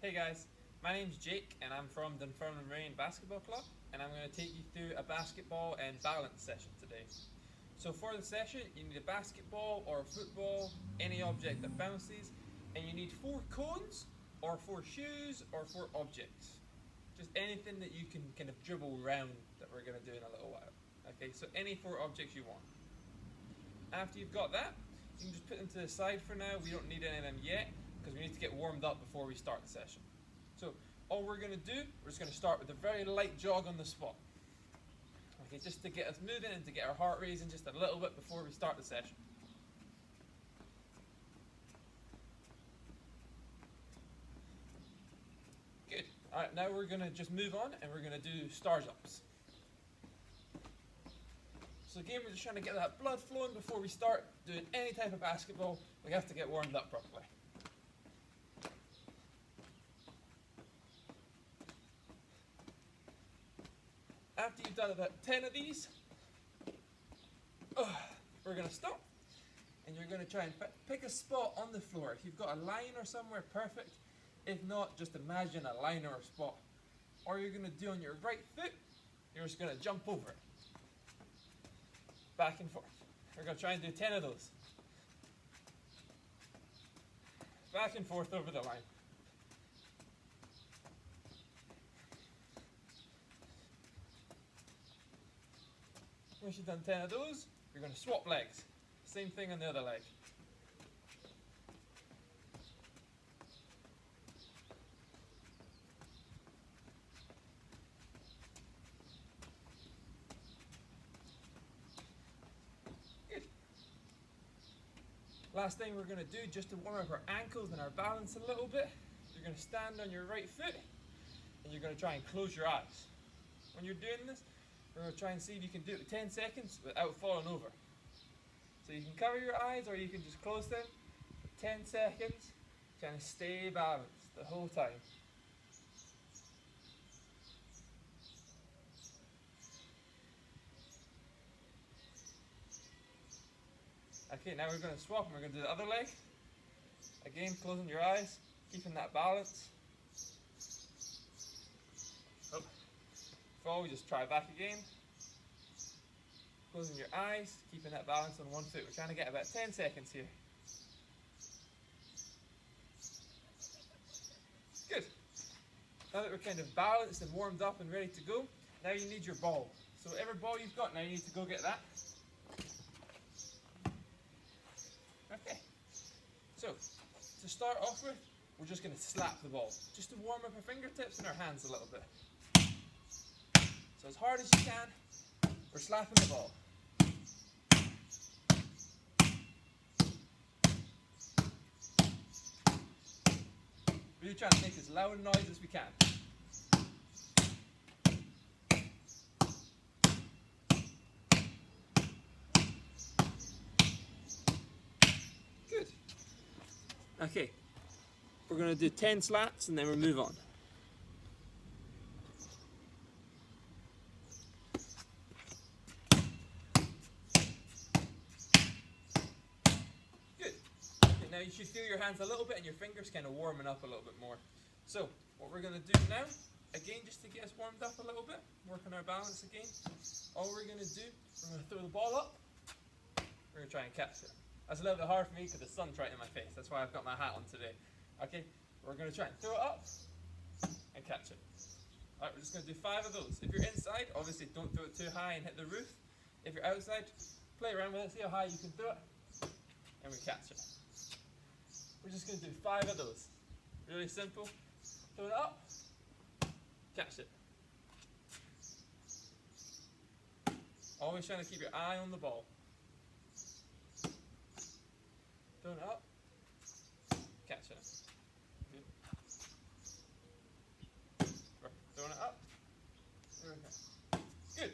Hey guys, my name's Jake and I'm from Dunfermline Reign Basketball Club, and I'm going to take you through a basketball and balance session today. So for the session you need a basketball or a football, any object that bounces, and you need 4 cones or 4 shoes or 4 objects. Just anything that you can kind of dribble around that we're going to do in a little while. Okay, so any 4 objects you want. After you've got that, you can just put them to the side for now. We don't need any of them yet because we need to get warmed up before we start the session. So all we're going to do, we're just going to start with a very light jog on the spot. Okay, just to get us moving and to get our heart raising just a little bit before we start the session. Good. Alright, now we're going to just move on and we're going to do star jumps. So again, we're just trying to get that blood flowing before we start doing any type of basketball. We have to get warmed up properly. After you've done about 10 of these, we're going to stop. And you're going to try and pick a spot on the floor. If you've got a line or somewhere, perfect. If not, just imagine a line or a spot. All you're going to do on your right foot, you're just going to jump over it. Back and forth. We're going to try and do 10 of those. Back and forth over the line. Once you've done 10 of those, you're going to swap legs. Same thing on the other leg. Good. Last thing we're going to do, just to warm up our ankles and our balance a little bit, you're going to stand on your right foot and you're going to try and close your eyes. When you're doing this, we're going to try and see if you can do it with 10 seconds without falling over. So you can cover your eyes or you can just close them for 10 seconds, trying to stay balanced the whole time. Okay, now we're going to swap and we're going to do the other leg. Again, closing your eyes, keeping that balance. Oh. Fall, just try back again. Closing your eyes, keeping that balance on one foot. We're trying to get about 10 seconds here. Good. Now that we're kind of balanced and warmed up and ready to go, now you need your ball. So whatever ball you've got, now you need to go get that. Okay. So, to start off with, we're just going to slap the ball. Just to warm up our fingertips and our hands a little bit. So as hard as you can, we're slapping the ball. Really trying to make as loud a noise as we can. Good. Okay, we're going to do 10 slaps and then we'll move on. Now you should feel your hands a little bit and your fingers kind of warming up a little bit more. So what we're going to do now, again just to get us warmed up a little bit, working our balance again, all we're going to do, we're going to throw the ball up, we're going to try and catch it. That's a little bit hard for me because the sun's right in my face, that's why I've got my hat on today. Okay, we're going to try and throw it up and catch it. Alright, we're just going to do 5 of those. If you're inside, obviously don't throw it too high and hit the roof. If you're outside, play around with it, see how high you can throw it, and we catch it. We're just going to do 5 of those. Really simple. Throw it up. Catch it. Always trying to keep your eye on the ball. Throw it up. Catch it. Good. Throwing it up. Okay. Good.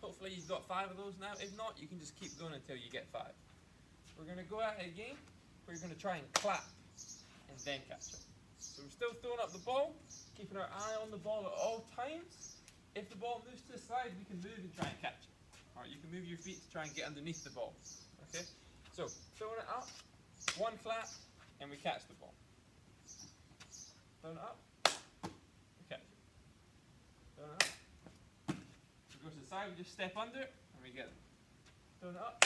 Hopefully you've got 5 of those now. If not, you can just keep going until you get 5. We're going to go at it again. We're going to try and clap and then catch it. So we're still throwing up the ball, keeping our eye on the ball at all times. If the ball moves to the side, we can move and try and catch it. Alright, you can move your feet to try and get underneath the ball. Okay? So, throwing it up, one clap, and we catch the ball. Throwing it up. We catch it. Throwing it up. If it goes to the side, we just step under it and we get it. Throwing it up.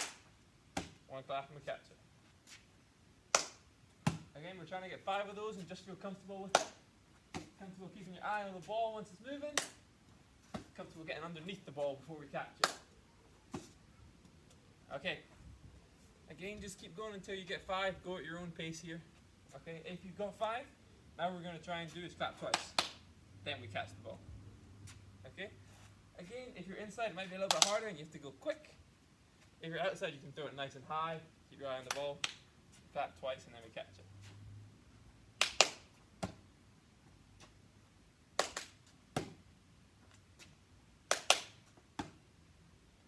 One clap and we catch it. Again, we're trying to get 5 of those and just feel comfortable with it. Comfortable keeping your eye on the ball once it's moving. Comfortable getting underneath the ball before we catch it. Okay. Again, just keep going until you get 5. Go at your own pace here. Okay, if you've got 5, now we're going to try and do is clap twice. Then we catch the ball. Okay? Again, if you're inside, it might be a little bit harder and you have to go quick. If you're outside, you can throw it nice and high. Keep your eye on the ball. Clap twice and then we catch it.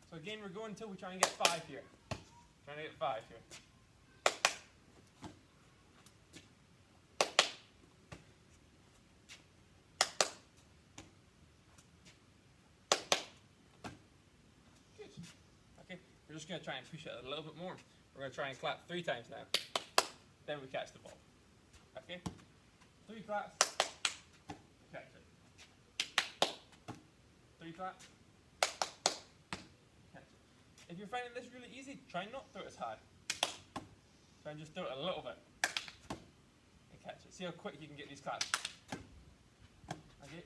So again, we're going until we try and get 5 here. Trying to get 5 here. Good. Okay, we're just going to try and push it a little bit more. We're going to try and clap 3 times now. Then we catch the ball. Okay? 3 claps. Catch it. 3 claps. If you're finding this really easy, try not to throw it as high. Try and just throw it a little bit. And catch it. See how quick you can get these claps.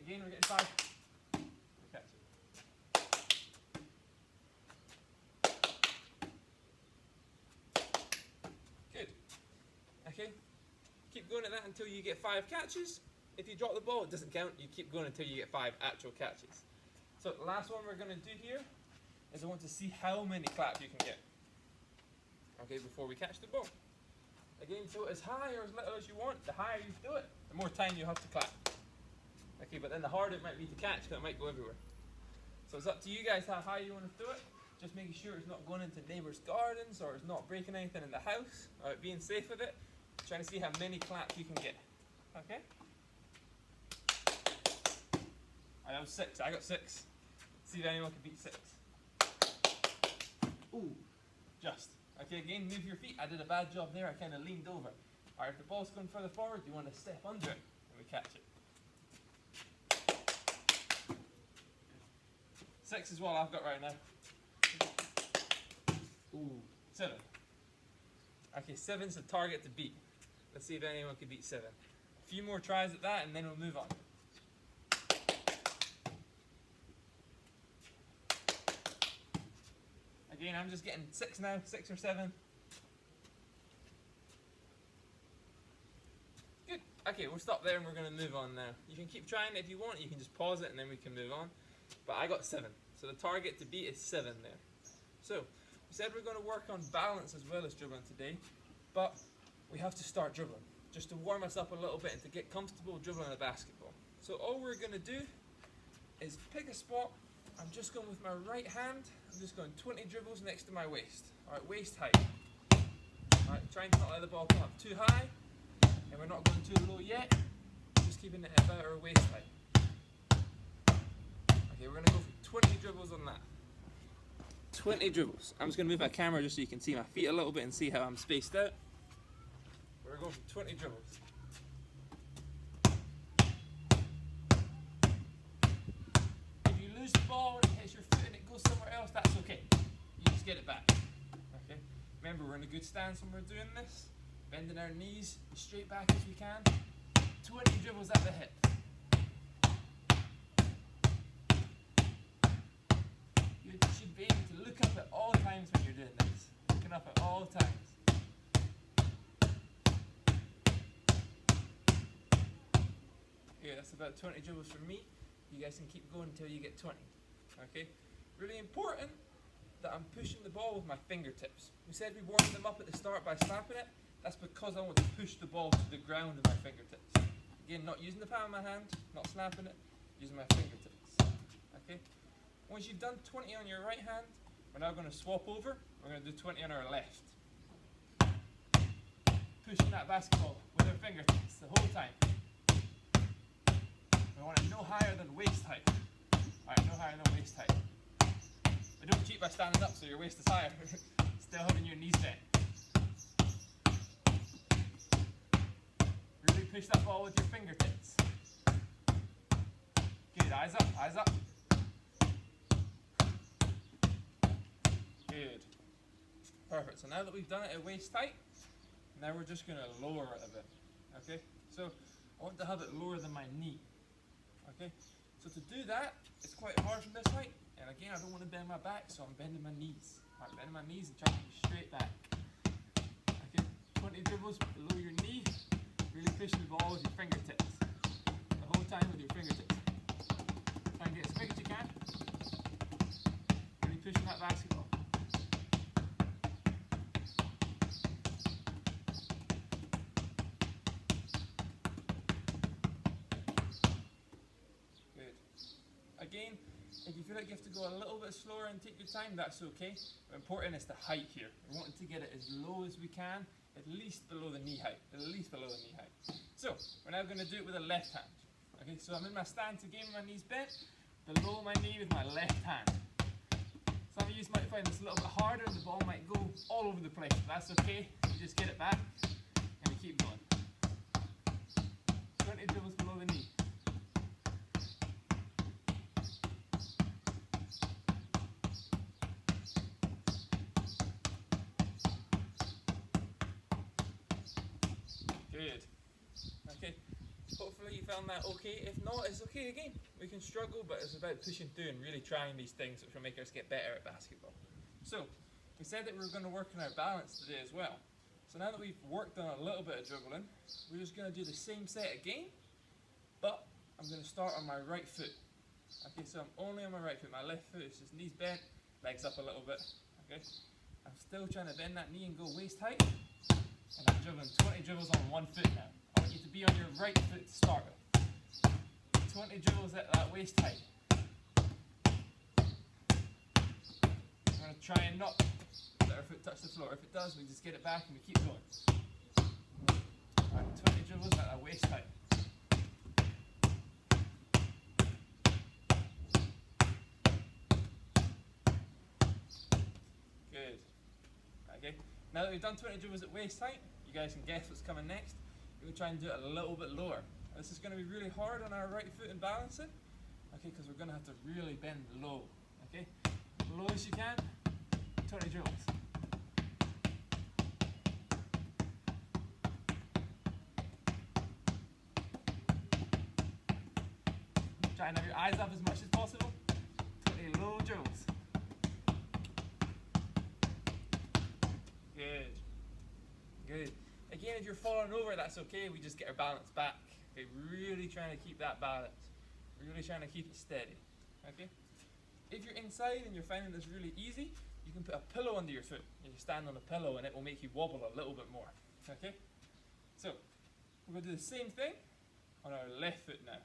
Again, we're getting 5. We catch it. Good. Okay. Keep going at that until you get 5 catches. If you drop the ball, it doesn't count. You keep going until you get 5 actual catches. So the last one we're going to do here is I want to see how many claps you can get. Okay, before we catch the ball. Again, throw it as high or as little as you want. The higher you do it, the more time you have to clap. Okay, but then the harder it might be to catch because it might go everywhere. So it's up to you guys how high you want to throw it. Just making sure it's not going into neighbors' gardens or it's not breaking anything in the house. Alright, being safe with it. Trying to see how many claps you can get. Okay? I have 6. I got 6. See if anyone can beat 6. Ooh, just. Okay, again, move your feet. I did a bad job there. I kind of leaned over. Alright, if the ball's going further forward, you want to step under it and we catch it. 6 is what I've got right now. Ooh, 7. Okay, 7's the target to beat. Let's see if anyone can beat 7. A few more tries at that and then we'll move on. Again, I'm just getting 6 now, 6 or 7. Good. Okay, we'll stop there and we're going to move on now. You can keep trying if you want. You can just pause it and then we can move on. But I got 7. So the target to beat is 7 there. So, we said we're going to work on balance as well as dribbling today. But we have to start dribbling. Just to warm us up a little bit and to get comfortable dribbling a basketball. So all we're going to do is pick a spot. I'm just going with my right hand. I'm just going 20 dribbles next to my waist. Alright, waist height. Alright, trying to not let the ball come up too high. And we're not going too low yet. Just keeping it about our waist height. Okay, we're going to go for 20 dribbles on that. 20 dribbles. I'm just going to move my camera just so you can see my feet a little bit and see how I'm spaced out. We're going for 20 dribbles. Lose the ball and it hits your foot and it goes somewhere else, that's okay. You just get it back. Okay. Remember, we're in a good stance when we're doing this. Bending our knees as straight back as we can. 20 dribbles at the hip. You should be able to look up at all times when you're doing this. Looking up at all times. Okay, that's about 20 dribbles for me. You guys can keep going until you get 20. Okay? Really important that I'm pushing the ball with my fingertips. We said we warmed them up at the start by slapping it. That's because I want to push the ball to the ground with my fingertips. Again, not using the palm of my hand, not slapping it, using my fingertips. Okay? Once you've done 20 on your right hand, we're now going to swap over. We're going to do 20 on our left. Pushing that basketball with our fingertips the whole time. We want it no higher than waist height. Alright, no higher than waist height. But don't cheat by standing up so your waist is higher. Still having your knees bent. Really push that ball with your fingertips. Eyes up, eyes up. Good. Perfect. So now that we've done it at waist height, now we're just going to lower it a bit. Okay? So I want to have it lower than my knee. Okay? So to do that, it's quite hard from this height. And again, I don't want to bend my back, so I'm bending my knees. Alright, bending my knees and trying to be straight back. Okay? 20 dribbles below your knee. Really push the ball with your fingertips. The whole time with your fingertips. Try and get as big as you can. Really pushing that basketball. Good. Again, if you feel like you have to go a little bit slower and take your time, that's okay. But important is the height here. We're wanting to get it as low as we can, at least below the knee height. At least below the knee height. So, we're now going to do it with the left hand. Okay, so I'm in my stance again with my knees bent, below my knee with my left hand. Some of you might find this a little bit harder and the ball might go all over the place. That's okay, you just get it back and we keep going. 20 dribbles below the knee. Good. Okay, hopefully you found that okay. If not, it's okay again. We can struggle, but it's about pushing through and really trying these things which will make us get better at basketball. So, we said that we were going to work on our balance today as well. So now that we've worked on a little bit of dribbling, we're just going to do the same set again, but I'm going to start on my right foot. Okay, so I'm only on my right foot. My left foot is just knees bent, legs up a little bit. Okay, I'm still trying to bend that knee and go waist height. And I'm dribbling 20 dribbles on one foot now. I want you to be on your right foot to start with. 20 dribbles at that waist height. I'm going to try and not let our foot touch the floor. If it does, we just get it back and we keep going. Alright, 20 dribbles at that waist height. Good. Okay. Now that we've done 20 dribbles at waist height, you guys can guess what's coming next. We're going to try and do it a little bit lower. This is going to be really hard on our right foot and balancing. Okay, because we're going to have to really bend low. Okay, low as you can, 20 dribbles. Try and have your eyes up as much as possible. 20 low dribbles. Good. Good. Again, if you're falling over, that's okay. We just get our balance back. Okay, really trying to keep that balance. Really trying to keep it steady. Okay. If you're inside and you're finding this really easy, you can put a pillow under your foot. You can stand on a pillow and it will make you wobble a little bit more. Okay. So we're going to do the same thing on our left foot now.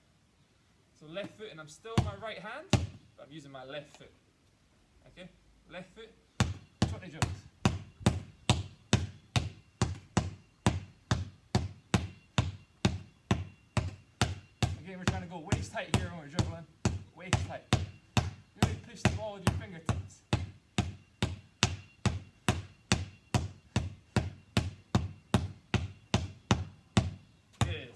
So left foot, and I'm still on my right hand, but I'm using my left foot. Okay. Left foot, 20 dribbles. Again, we're trying to go waist height here when we're dribbling. Waist height. Really push the ball with your fingertips. Good.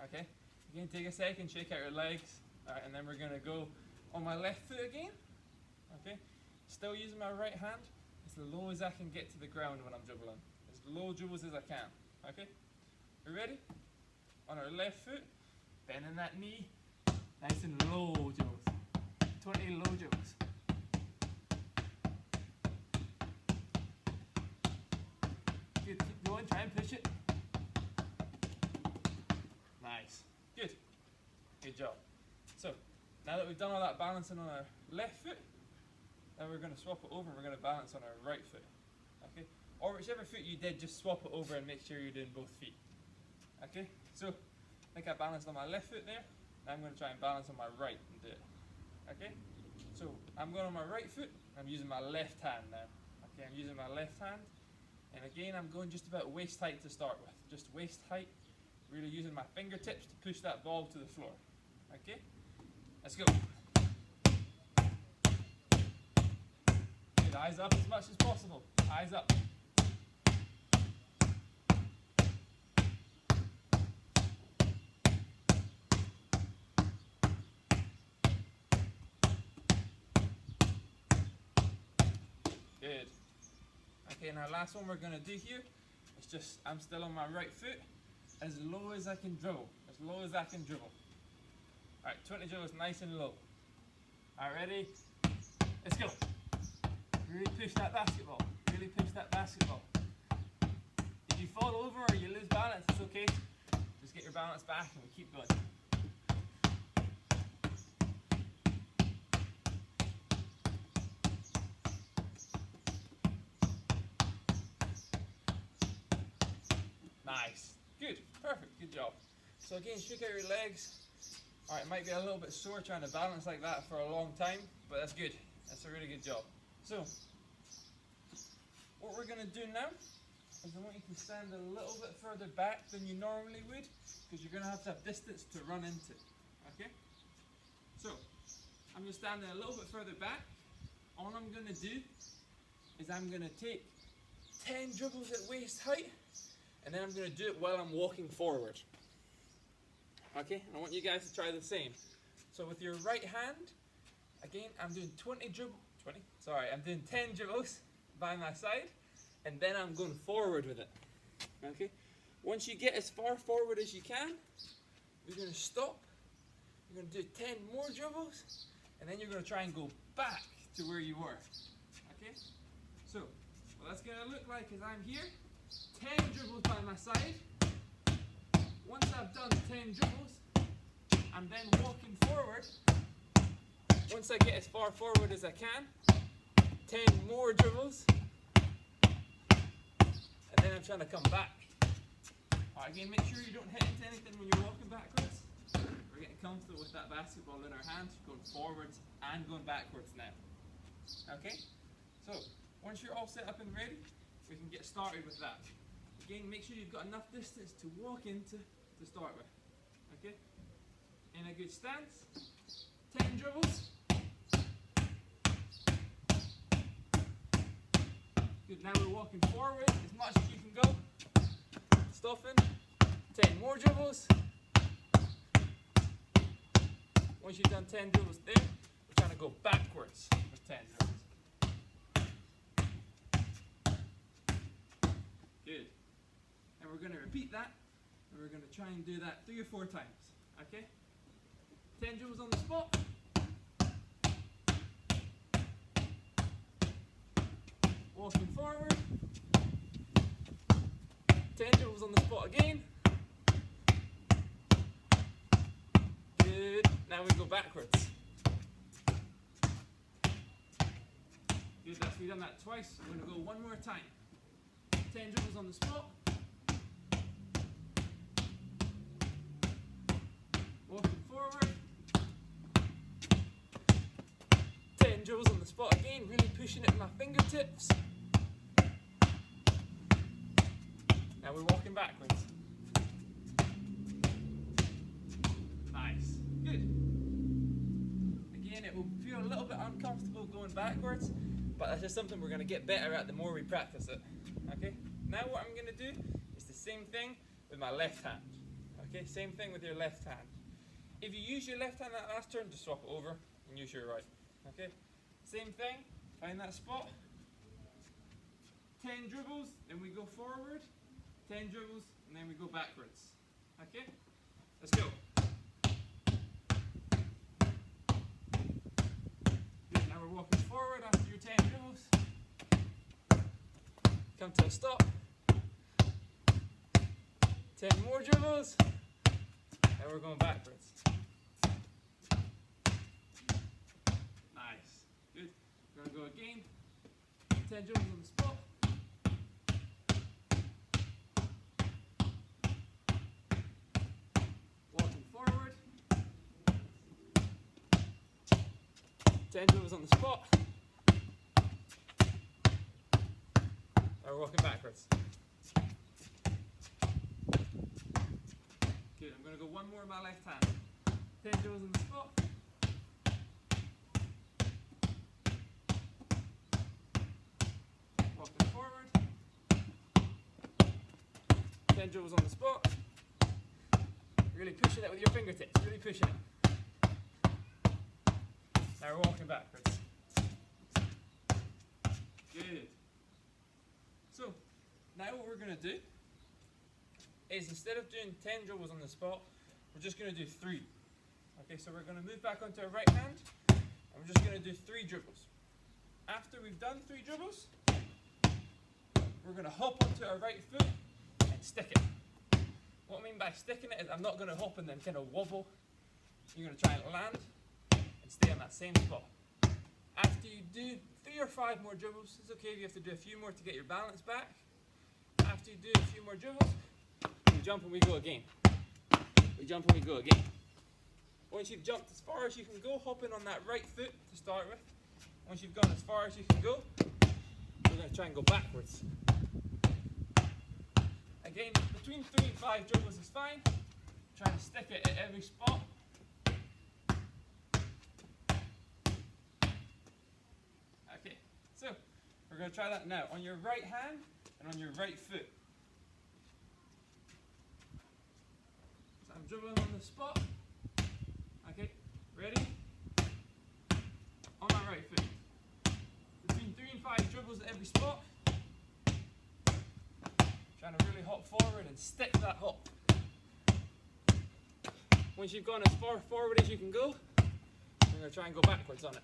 Okay. Again, take a second, shake out your legs. Alright, and then we're going to go on my left foot again. Okay. Still using my right hand. As low as I can get to the ground when I'm dribbling. As low dribbles as I can. Okay. You ready? On our left foot. Bending that knee, nice and low dribbles. 20 low dribbles. Good, keep going, try and push it. Nice, good. Good job. So, now that we've done all that balancing on our left foot, now we're going to swap it over and we're going to balance on our right foot. Okay? Or whichever foot you did, just swap it over and make sure you're doing both feet. Okay? So, I think I balanced on my left foot there. Now I'm going to try and balance on my right and do it. Okay? So I'm going on my right foot. I'm using my left hand now. Okay, I'm using my left hand. And again, I'm going just about waist height to start with. Just waist height. Really using my fingertips to push that ball to the floor. Okay? Let's go. Good. Eyes up as much as possible. Eyes up. Okay, now last one we're going to do here is just, I'm still on my right foot, as low as I can dribble. As low as I can dribble. Alright, 20 dribbles nice and low. Alright, ready? Let's go. Really push that basketball. Really push that basketball. If you fall over or you lose balance, it's okay. Just get your balance back and we keep going. Nice. Good. Perfect. Good job. So again, shake out your legs. Alright, it might be a little bit sore trying to balance like that for a long time, but that's good. That's a really good job. So, what we're going to do now is I want you to stand a little bit further back than you normally would, because you're going to have distance to run into. Okay? So, I'm just standing a little bit further back. All I'm going to do is I'm going to take 10 dribbles at waist height, and then I'm going to do it while I'm walking forward. Okay, and I want you guys to try the same. So with your right hand, again, I'm doing 10 dribbles by my side, and then I'm going forward with it. Okay, once you get as far forward as you can, you're going to stop. You're going to do 10 more dribbles, and then you're going to try and go back to where you were. Okay, so what that's going to look like is I'm here, 10 dribbles by my side. Once I've done 10 dribbles, I'm then walking forward. Once I get as far forward as I can, 10 more dribbles, and then I'm trying to come back. Alright, again, make sure you don't hit into anything when you're walking backwards. We're getting comfortable with that basketball in our hands, going forwards and going backwards now. Okay? So, once you're all set up and ready, we can get started with that. Again, make sure you've got enough distance to walk into to start with. Okay? In a good stance, 10 dribbles. Good, now we're walking forward as much as you can go. Stopping, 10 more dribbles. Once you've done 10 dribbles there, we're trying to go backwards with 10 dribbles. Good. And we're going to repeat that, and we're going to try and do that 3 or 4 times. Okay? 10 dribbles on the spot. Walking forward. 10 dribbles on the spot again. Good. Now we go backwards. Good, we've done that twice. We're going to go one more time. 10 dribbles on the spot. Walking forward. 10 dribbles on the spot again, really pushing it with my fingertips. Now we're walking backwards. Nice. Good. Again, it will feel a little bit uncomfortable going backwards, but that's just something we're going to get better at the more we practice it. Okay? Now what I'm going to do is the same thing with my left hand. Okay? Same thing with your left hand. If you use your left hand that last turn, just swap it over and use your right. Okay? Same thing, find that spot. 10 dribbles, then we go forward. 10 dribbles, and then we go backwards. Okay? Let's go. Good, now we're walking forward after your 10 dribbles. Come to a stop. 10 more dribbles, and we're going backwards. Nice. Good. We're going to go again. 10 dribbles on the spot. Walking forward. 10 dribbles on the spot. Now we're walking backwards. Good. I'm going to go one more with my left hand. 10 dribbles on the spot. Walking forward. 10 dribbles on the spot. Really pushing it with your fingertips. Really pushing it. Now we're walking backwards. Good. now what we're going to do is, instead of doing 10 dribbles on the spot, we're just going to do 3. Okay, so we're going to move back onto our right hand, and we're just going to do 3 dribbles. After we've done 3 dribbles, we're going to hop onto our right foot and stick it. What I mean by sticking it is I'm not going to hop and then kind of wobble. You're going to try and land and stay on that same spot. After you do 3 or 5 more dribbles, it's okay if you have to do a few more to get your balance back. After you do a few more dribbles, we jump and we go again. We jump and we go again. Once you've jumped as far as you can go, hopping on that right foot to start with. Once you've gone as far as you can go, we're going to try and go backwards. Again, between 3 and 5 dribbles is fine. Trying to stick it at every spot. Okay, so we're going to try that now on your right hand and on your right foot. So I'm dribbling on the spot. Okay, ready? On my right foot. Between 3 and 5 dribbles at every spot. Trying to really hop forward and stick that hop. Once you've gone as far forward as you can go, you're going to try and go backwards on it.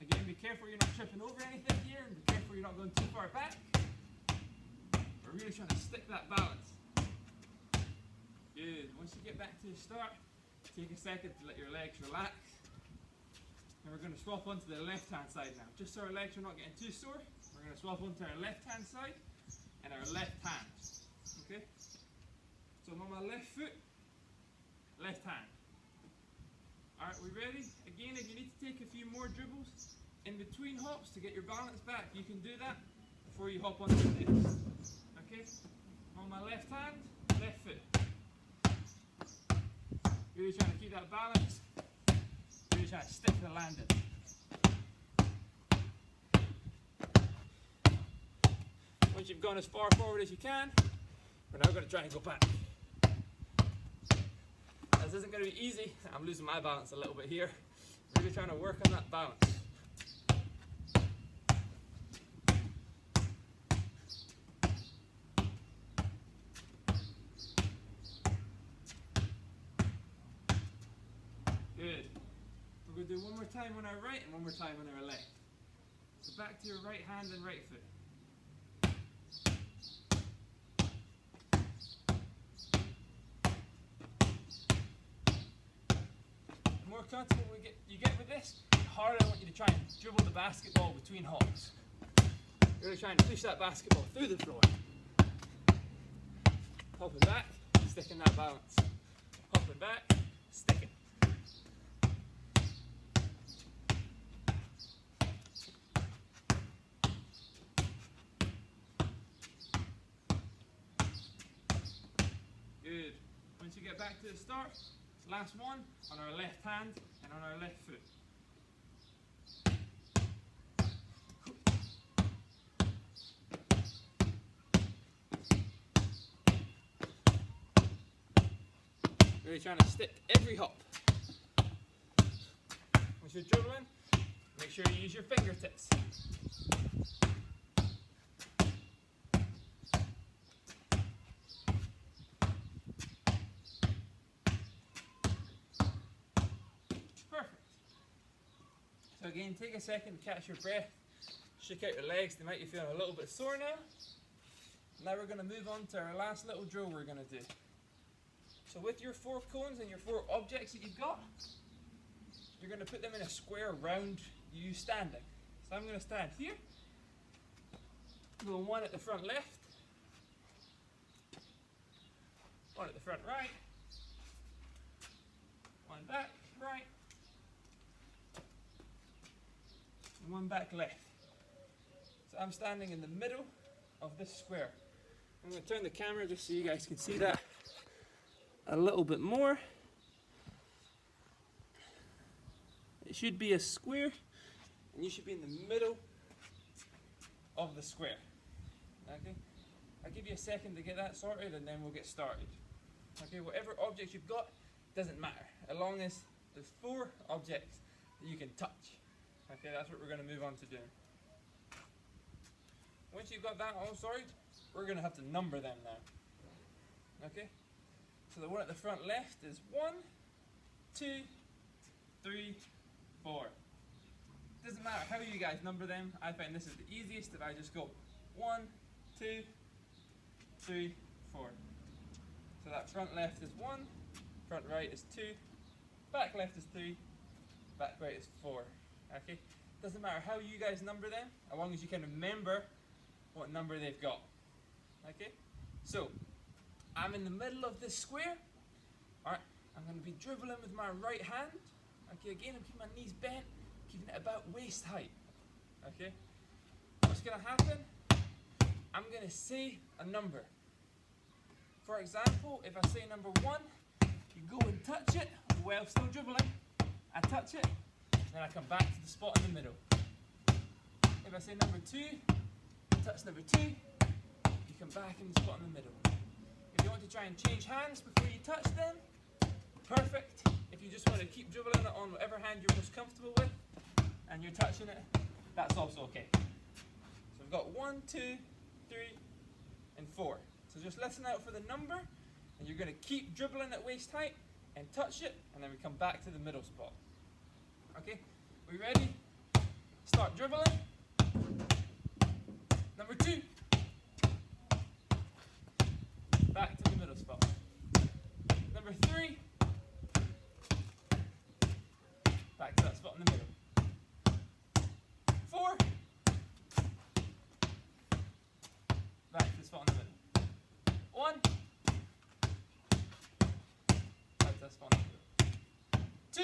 Again, be careful you're not tripping over anything here, and be careful you're not going too far back. We're really trying to stick that balance. Good. Once you get back to the start, take a second to let your legs relax. And we're going to swap onto the left hand side now. Just so our legs are not getting too sore, we're going to swap onto our left hand side and our left hand. Okay? So I'm on my left foot, left hand. Alright, we ready? Again, if you need to take a few more dribbles in between hops to get your balance back, you can do that before you hop onto the next. Okay? On my left hand, left foot. Really trying to keep that balance. Really trying to stick the landing. Once you've gone as far forward as you can, we're now going to try and go back. This isn't going to be easy. I'm losing my balance a little bit here. Really trying to work on that balance. Good. We're going to do one more time on our right and one more time on our left. So back to your right hand and right foot. The more comfortable you get with this, the harder I want you to try and dribble the basketball between hops. Really trying to push that basketball through the floor. Hopping back, sticking that balance. Hopping back, sticking. Good. Once you get back to the start, last one on our left hand and on our left foot. Really trying to stick every hop. Once you're dribbling, make sure you use your fingertips. So again, take a second to catch your breath, shake out your legs, they might be feeling a little bit sore now. Now we're going to move on to our last little drill we're going to do. So with your 4 cones and your 4 objects that you've got, you're going to put them in a square round you standing. So I'm going to stand here, going one at the front left, one at the front right, one back right, and one back left. So I'm standing in the middle of this square. I'm going to turn the camera just so you guys can see that a little bit more. It should be a square, and you should be in the middle of the square. Okay? I'll give you a second to get that sorted, and then we'll get started. Okay, whatever object you've got, doesn't matter. As long as there's 4 objects that you can touch. Okay, that's what we're going to move on to doing. Once you've got that all sorted, we're going to have to number them now. Okay? So the one at the front left is 1, 2, 3, 4. Doesn't matter how you guys number them. I find this is the easiest if I just go 1, 2, 3, 4. So that front left is 1, front right is 2, back left is 3, back right is 4. Okay? Doesn't matter how you guys number them, as long as you can remember what number they've got. Okay? So, I'm in the middle of this square. Alright, I'm going to be dribbling with my right hand. Okay, again, I'm keeping my knees bent, keeping it about waist height. Okay? What's going to happen? I'm going to say a number. For example, if I say number 1, you go and touch it while still dribbling. I touch it, then I come back to the spot in the middle. If I say number 2, touch number 2, you come back in the spot in the middle. If you want to try and change hands before you touch them, perfect. If you just want to keep dribbling it on whatever hand you're most comfortable with, and you're touching it, that's also okay. So we've got 1, 2, 3, and 4. So just listen out for the number, and you're going to keep dribbling at waist height, and touch it, and then we come back to the middle spot. Okay, we ready? Start dribbling. Number 2. Back to the middle spot. Number 3. Back to that spot in the middle. 4. Back to the spot in the middle. 1. Back to that spot in the middle. 2.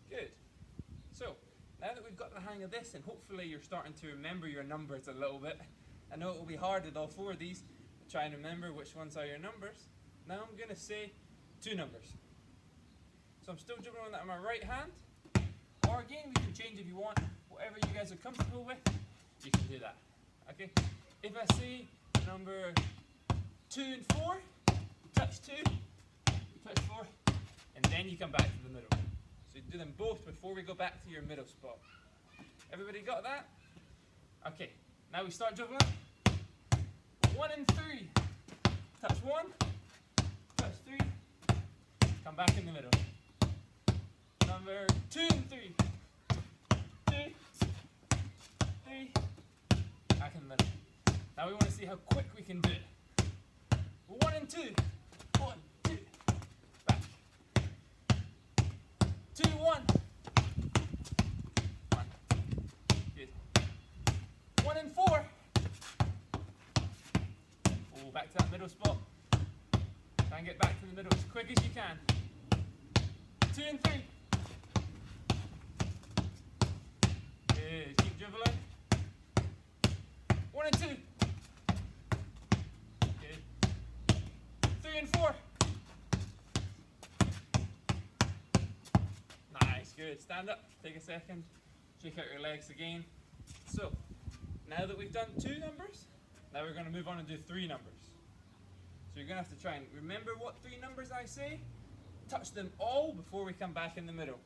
Good. So, now that we've got the hang of this, and hopefully you're starting to remember your numbers a little bit. I know it will be hard with all 4 of these to try and remember which ones are your numbers. Now I'm going to say 2 numbers. So I'm still dribbling that in my right hand. Or again, we can change if you want. Whatever you guys are comfortable with, you can do that. Okay? If I say number 2 and 4, you touch 2, you touch 4, and then you come back to the middle. So you do them both before we go back to your middle spot. Everybody got that? Okay, now we start dribbling. 1 and 3. Touch 1, touch 3, come back in the middle. Number 2 and 3. 2, 3, back in the middle. Now we want to see how quick we can do it. 1 and 2. 1, 2, back. 2, 1. 1. Good. 1 and 4. Oh, back to that middle spot. Try and get back to the middle as quick as you can. 2 and 3. Good. Keep dribbling. 1 and 2. Good. 3 and 4. Nice. Good. Stand up. Take a second. Shake out your legs again. So, now that we've done 2 numbers, now we're going to move on and do 3 numbers. So you're going to have to try and remember what 3 numbers I say. Touch them all before we come back in the middle.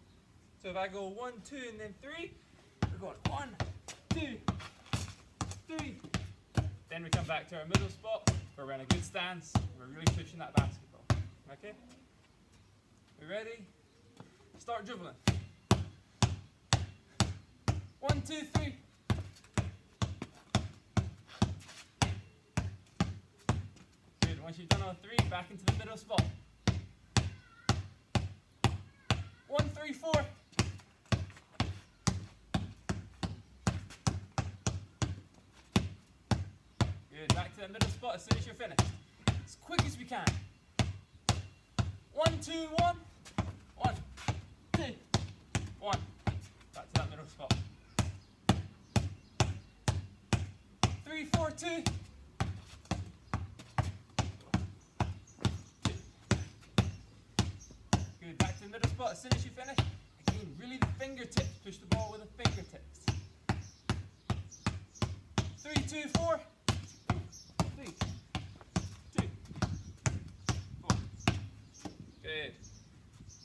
So if I go 1, 2, and then 3, we're going 1, 2, 3. Then we come back to our middle spot where we're in a good stance. We're really pushing that basketball. Okay? We ready? Start dribbling. 1, 2, 3. Good. Once you've done all 3, back into the middle spot. 1, 3, 4. Good. Back to the middle spot as soon as you're finished. As quick as we can. 1, 2, 1. 1, 2, 1. Back to that middle spot. 3, 4, 2. Good. Back to the middle spot as soon as you finish. Again, really the fingertips. Push the ball with the fingertips. 3, 2, 4. 3, 2, 4. Good.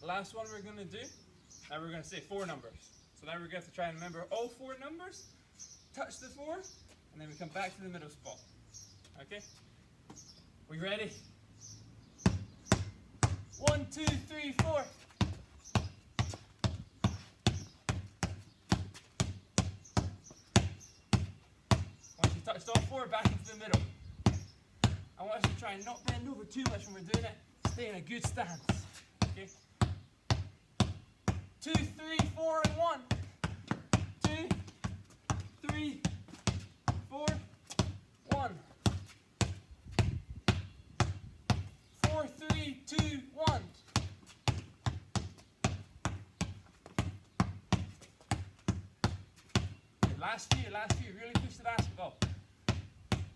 last one we're going to do. Now we're going to say 4 numbers. So now we're going to have to try and remember all 4 numbers, touch the 4, and then we come back to the middle spot. Okay? We ready? 1, 2, 3, 4. Once you touched all 4, back into the middle. I want us to try and not bend over too much when we're doing it. Stay in a good stance. Okay? 2, 3, 4, and 1. 2, 3, 4, 1. 4, 3, 2, 1. Last few, really push the basketball.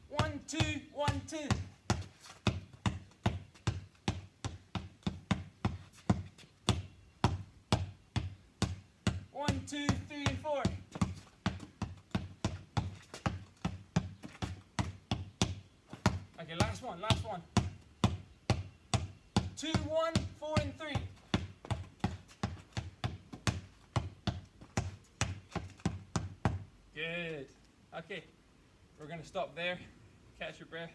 1, 2, 1, 2. One, 2, 3, and 4. Okay, last one. 2, 1, 4, and 3. Good. Okay, we're going to stop there. Catch your breath.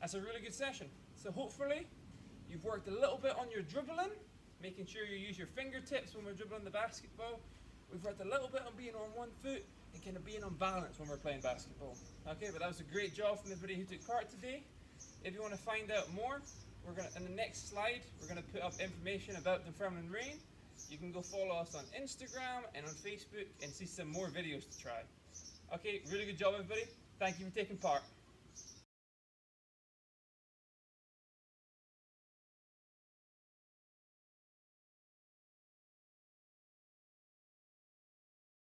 That's a really good session. So hopefully you've worked a little bit on your dribbling, making sure you use your fingertips when we're dribbling the basketball. We've worked a little bit on being on one foot and kind of being on balance when we're playing basketball. Okay, but that was a great job from everybody who took part today. If you want to find out more, in the next slide, we're going to put up information about Dunfermline Reign. You can go follow us on Instagram and on Facebook and see some more videos to try. Okay, really good job everybody. Thank you for taking part.